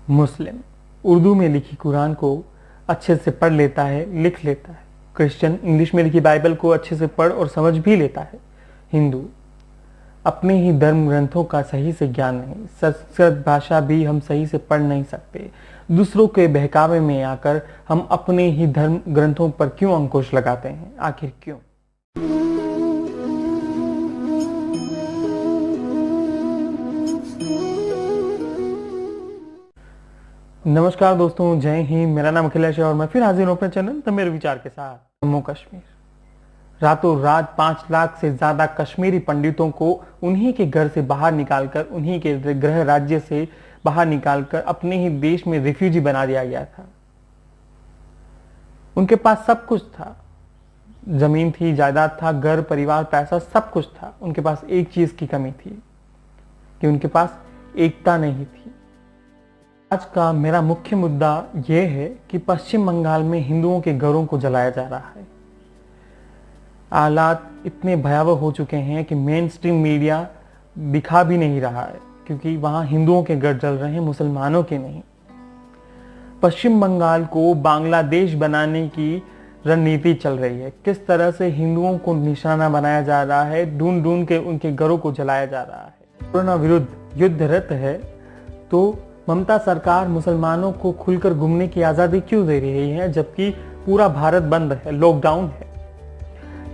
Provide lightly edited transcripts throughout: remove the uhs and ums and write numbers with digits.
मुस्लिम उर्दू में लिखी कुरान को अच्छे से पढ़ लेता है, लिख लेता है। क्रिश्चियन इंग्लिश में लिखी बाइबल को अच्छे से पढ़ और समझ भी लेता है। हिंदू अपने ही धर्म ग्रंथों का सही से ज्ञान नहीं, संस्कृत भाषा भी हम सही से पढ़ नहीं सकते। दूसरों के बहकावे में आकर हम अपने ही धर्म ग्रंथों पर क्यों अंकुश लगाते हैं? आखिर क्यों? नमस्कार दोस्तों, जय हिंद। मेरा नाम अखिलेश है और मैं फिर हाजिर हूं अपने चैनल द मेरे विचार के साथ। जम्मू कश्मीर रातों रात 5 लाख से ज्यादा कश्मीरी पंडितों को उन्हीं के घर से बाहर निकालकर, उन्हीं के गृह राज्य से बाहर निकालकर अपने ही देश में रिफ्यूजी बना दिया गया था। उनके पास सब कुछ था, जमीन थी, जायदाद था, घर परिवार, पैसा, सब कुछ था। उनके पास एक चीज की कमी थी कि उनके पास एकता नहीं थी। आज का मेरा मुख्य मुद्दा यह है कि पश्चिम बंगाल में हिंदुओं के घरों को जलाया जा रहा है। हालात इतने भयावह हो चुके हैं कि मेन स्ट्रीम मीडिया दिखा भी नहीं रहा है, क्योंकि वहां हिंदुओं के घर जल रहे हैं, मुसलमानों के नहीं। पश्चिम बंगाल को बांग्लादेश बनाने की रणनीति चल रही है। किस तरह से हिंदुओं को निशाना बनाया जा रहा है, ढूंढ ढूंढ के उनके घरों को जलाया जा रहा है। कोरोना विरुद्ध युद्धरत है तो ममता सरकार मुसलमानों को खुलकर घूमने की आज़ादी क्यों दे रही है, जबकि पूरा भारत बंद है, लॉकडाउन है?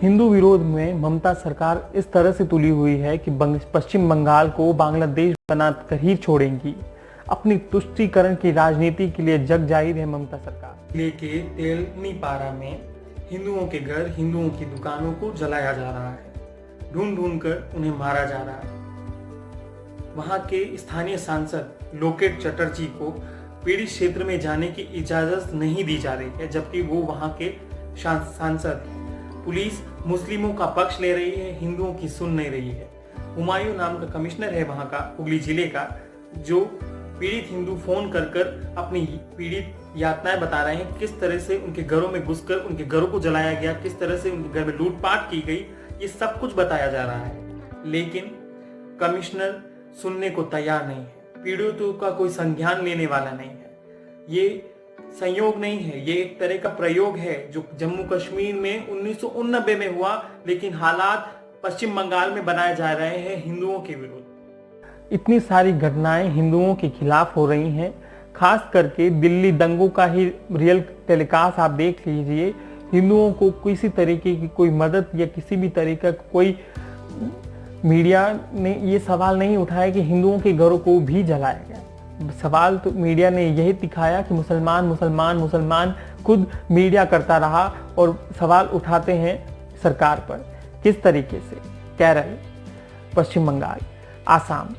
हिंदू विरोध में ममता सरकार इस तरह से तुली हुई है कि पश्चिम बंगाल को बांग्लादेश बनाकर ही छोड़ेंगी। अपनी तुष्टीकरण की राजनीति के लिए जग जाहिर है ममता सरकार। लेके तेलनीपारा में हिंदुओं के घर, हिंदुओं की दुकानों को जलाया जा रहा है, ढूंढ ढूंढ कर उन्हें मारा जा रहा है। वहां के स्थानीय सांसद लोकेट चटर्जी को पीड़ित क्षेत्र में जाने की इजाजत नहीं दी जा रही है, जबकि वो वहां के सांसद हैं। पुलिस मुस्लिमों का पक्ष ले रही है, हिंदुओं की सुन नहीं रही है। हुमायूं नाम का कमिश्नर है वहां का, हुगली जिले का, जो पीड़ित हिंदू फोन कर कर अपनी पीड़ित यातनाएं बता रहे हैं। किस तरह से उनके घरों में घुसकर उनके घरों को जलाया गया, किस तरह से उनके घर में लूटपाट की गई, ये सब कुछ बताया जा रहा है। लेकिन कमिश्नर सुनने को तैयार नहीं है। पीड़ितों का कोई संज्ञान लेने वाला नहीं है। ये संयोग नहीं है, ये एक तरह का प्रयोग है जो जम्मू कश्मीर में 1989 में हुआ, लेकिन हालात पश्चिम बंगाल में बनाए जा रहे हैं हिंदुओं के विरुद्ध। इतनी सारी घटनाएं हिंदुओं के खिलाफ हो रही हैं। खास करके दिल्ली दंगों का ही रियल टेलीकास्ट आप देख लीजिए। हिंदुओं को किसी तरीके की कोई मदद या किसी भी तरीके का कोई मीडिया ने ये सवाल नहीं उठाया कि हिंदुओं के घरों को भी जलाया गया। सवाल तो मीडिया ने यही दिखाया कि मुसलमान मुसलमान मुसलमान। खुद मीडिया करता रहा और सवाल उठाते हैं सरकार पर। किस तरीके से केरल, पश्चिम बंगाल, आसाम,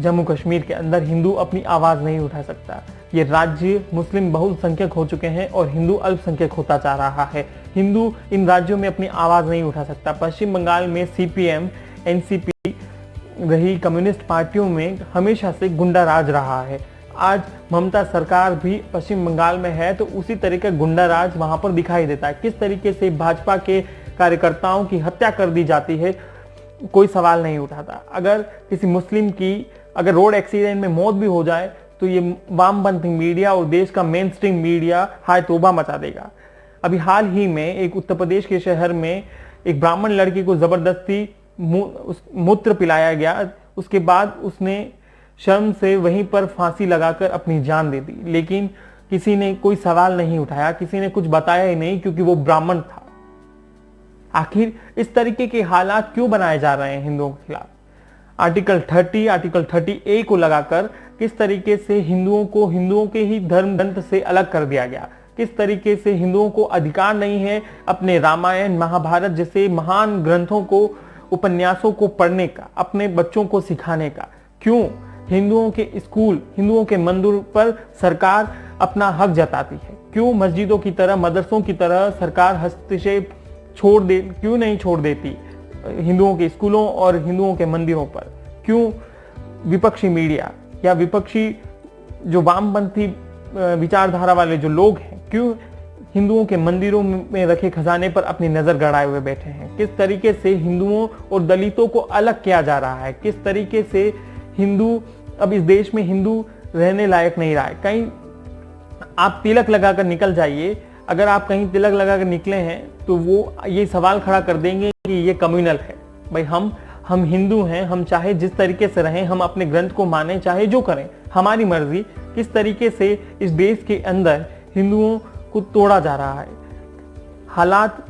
जम्मू कश्मीर के अंदर हिंदू अपनी आवाज नहीं उठा सकता। ये राज्य मुस्लिम बहुसंख्यक हो चुके हैं और हिंदू अल्पसंख्यक होता जा रहा है। हिंदू इन राज्यों में अपनी आवाज नहीं उठा सकता। पश्चिम बंगाल में सीपीएम, एनसीपी रही कम्युनिस्ट पार्टियों में हमेशा से गुंडा राज रहा है। आज ममता सरकार भी पश्चिम बंगाल में है तो उसी तरह का गुंडा राज वहां पर दिखाई देता है। किस तरीके से भाजपा के कार्यकर्ताओं की हत्या कर दी जाती है, कोई सवाल नहीं उठाता। अगर किसी मुस्लिम की अगर रोड एक्सीडेंट में मौत भी हो जाए तो ये वामपंथी मीडिया और देश का मेन स्ट्रीम मीडिया हाय तौबा मचा देगा। अभी हाल ही में एक उत्तर प्रदेश के शहर में एक ब्राह्मण लड़की को जबरदस्ती मूत्र पिलाया गया। उसके बाद उसने शर्म से वहीं पर फांसी लगाकर अपनी जान दे दी, लेकिन किसी ने कोई सवाल नहीं उठाया, किसी ने कुछ बताया ही नहीं, क्योंकि वो ब्राह्मण था। आखिर इस तरीके के हालात क्यों बनाए जा रहे हैं हिंदुओं के खिलाफ? आर्टिकल 30, आर्टिकल 30A को लगाकर किस तरीके से हिंदुओं के ही धर्म ग्रंथ से अलग कर दिया गया। किस तरीके से हिंदुओं को अधिकार नहीं है अपने रामायण, महाभारत जैसे महान ग्रंथों को, उपन्यासों को पढ़ने का, अपने बच्चों को सिखाने का। क्यों हिंदुओं के स्कूल, हिंदुओं के मंदिर पर सरकार अपना हक जताती है? क्यों मस्जिदों की तरह, मदरसों की तरह सरकार हस्तक्षेप क्यों नहीं छोड़ देती हिंदुओं के स्कूलों और हिंदुओं के मंदिरों पर? क्यों विपक्षी मीडिया या विपक्षी जो वामपंथी विचारधारा वाले जो लोग हैं, क्यों हिंदुओं के मंदिरों में रखे खजाने पर अपनी नजर गड़ाए हुए बैठे हैं? किस तरीके से हिंदुओं और दलितों को अलग किया जा रहा है? किस तरीके से हिंदू अब इस देश में हिंदू रहने लायक नहीं रहा है। कहीं आप तिलक लगाकर निकल जाइए, अगर आप कहीं तिलक लगाकर निकले हैं तो वो ये सवाल खड़ा कर देंगे कि ये कम्युनल है। भाई हम हिंदू हैं, हम चाहे जिस तरीके से रहें, हम अपने ग्रंथ को माने, चाहे जो करें, हमारी मर्जी। किस तरीके से इस देश के अंदर हिंदुओं को तोड़ा जा रहा है, हालात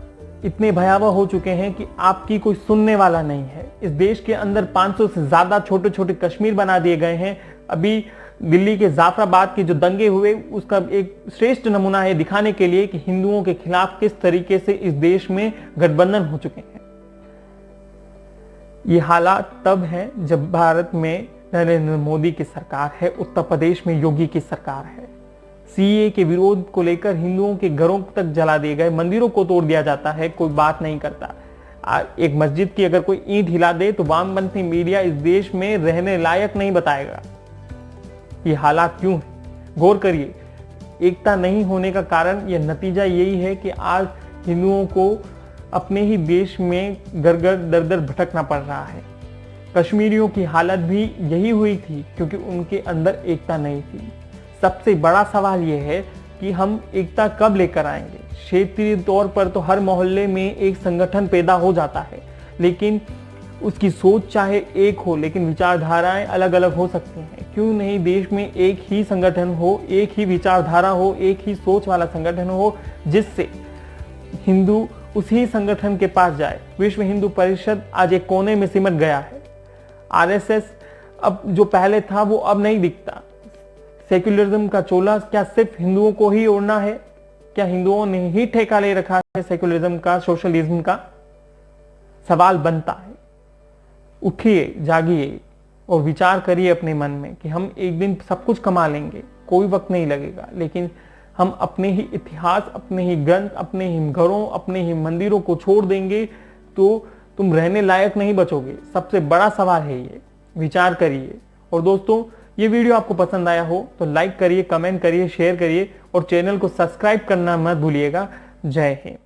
इतने भयावह हो चुके हैं कि आपकी कोई सुनने वाला नहीं है। इस देश के अंदर 500 से ज्यादा छोटे छोटे कश्मीर बना दिए गए हैं। अभी दिल्ली के जाफराबाद के जो दंगे हुए, उसका एक श्रेष्ठ नमूना है दिखाने के लिए कि हिंदुओं के खिलाफ किस तरीके से इस देश में गठबंधन हो चुके हैं। ये हालात तब है जब भारत में नरेंद्र मोदी की सरकार है, उत्तर प्रदेश में योगी की सरकार है। सीए के विरोध को लेकर हिंदुओं के घरों तक जला दिए गए, मंदिरों को तोड़ दिया जाता है, कोई बात नहीं करता। एक मस्जिद की अगर कोई ईंट हिला दे तो वामपंथी मीडिया इस देश में रहने लायक नहीं बताएगा। ये हालात क्यों है? गौर करिए। एकता नहीं होने का कारण यह नतीजा यही है कि आज हिंदुओं को अपने ही देश में घर घर दर दर भटकना पड़ रहा है। कश्मीरियों की हालत भी यही हुई थी क्योंकि उनके अंदर एकता नहीं थी। सबसे बड़ा सवाल यह है कि हम एकता कब लेकर आएंगे। क्षेत्रीय तौर पर तो हर मोहल्ले में एक संगठन पैदा हो जाता है, लेकिन उसकी सोच चाहे एक हो, लेकिन विचारधाराएं अलग अलग हो सकती हैं। क्यों नहीं देश में एक ही संगठन हो, एक ही विचारधारा हो, एक ही सोच वाला संगठन हो, जिससे हिंदू उसी संगठन के पास जाए। विश्व हिंदू परिषद आज एक कोने में सिमट गया है। आरएसएस अब जो पहले था वो अब नहीं दिखता। सेक्युलरिज्म का चोला क्या सिर्फ हिंदुओं को ही ओढ़ना है? क्या हिंदुओं ने ही ठेका ले रखा है सेक्युलरिज्म का, सोशलिज्म का? सवाल बनता है। उठिए, जागिए और विचार करिए अपने मन में कि हम एक दिन सब कुछ कमा लेंगे, कोई वक्त नहीं लगेगा, लेकिन हम अपने ही इतिहास, अपने ही ग्रंथ, अपने ही घरों, अपने ही मंदिरों को छोड़ देंगे तो तुम रहने लायक नहीं बचोगे। सबसे बड़ा सवाल है ये, विचार करिए। और दोस्तों, ये वीडियो आपको पसंद आया हो तो लाइक करिए, कमेंट करिए, शेयर करिए और चैनल को सब्सक्राइब करना मत भूलिएगा। जय हिंद।